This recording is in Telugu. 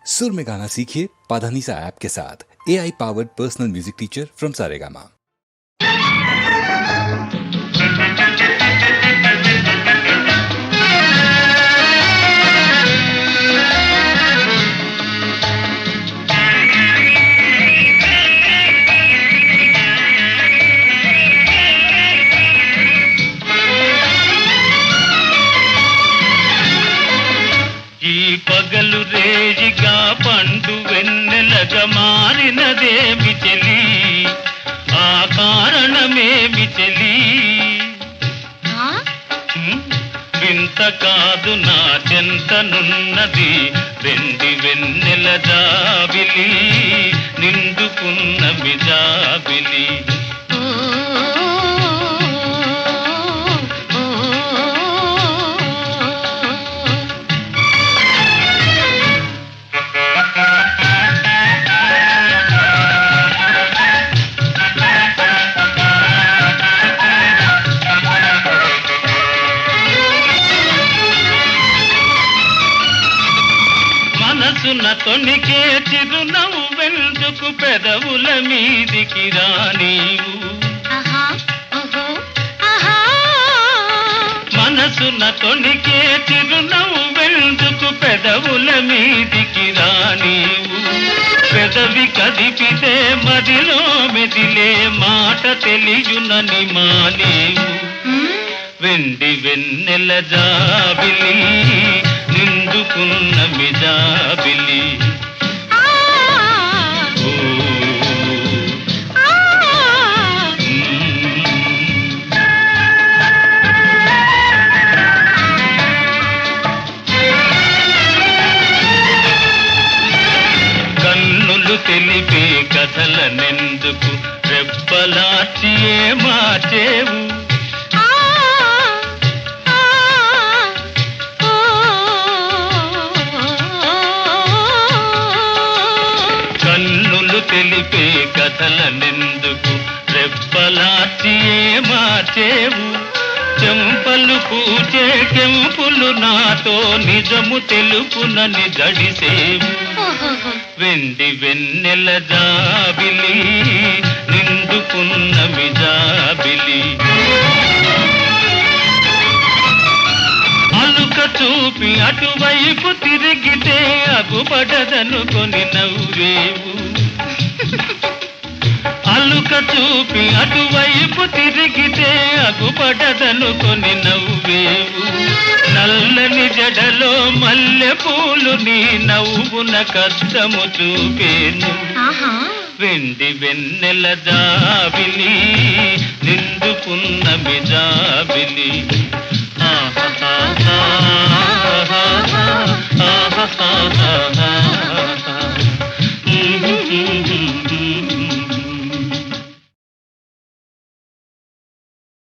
सुर में गाना सीखिए पाधानीसा ऐप के साथ। AI powered personal music teacher from Saregama. పగలు రేజిగా పండు వెన్నెలగా మారినదేమి చెలి, ఆ కారణమేమి చెలి? వింత కాదు నా చెంతనున్నది వెండి వెన్నెల జాబిలి, నిండుకున్న మిజాబిలి. మనసున తొణికే చిరునవ్వెందుకు పెదవుల మీదికి రానీవు? మనసున తొణికే చిరునవ్వెందుకు పెదవుల మీదికి రానీవు? పెదవి కదిపితే మదిలో మెదిలే మాట తెలియునని మానేవు. వెండి వెన్నెల జాబిలి, నిండుకున్న మిజాబిలి. కన్నులు తెలిపే కథలనెందుకు రెప్పలార్చి మార్చేవు? కన్నులు తెలిపే కథలనెందుకు రెప్పలార్చి మార్చేవు? చెంపలు పూచే కెంపులు నాతో నిజము తెలుపునని జడిసేవు. వెండి వెన్నెల జాబిలి, నిండుకున్న మిజాబిలి. అలుక చూపి అటువైపు తిరిగితే అగుపడదనుకొని నవ్వేవు. అలుక చూపి అటువైపు తిరిగితే అగుపడదనుకొని నవ్వేవు. నల్లని జడలో మల్లె పూలు నీ నవ్వున కష్టము చూపేను. వెండి వెన్నెల జాబిలి, నిండుకున్న మిజాబిలి. ఆహా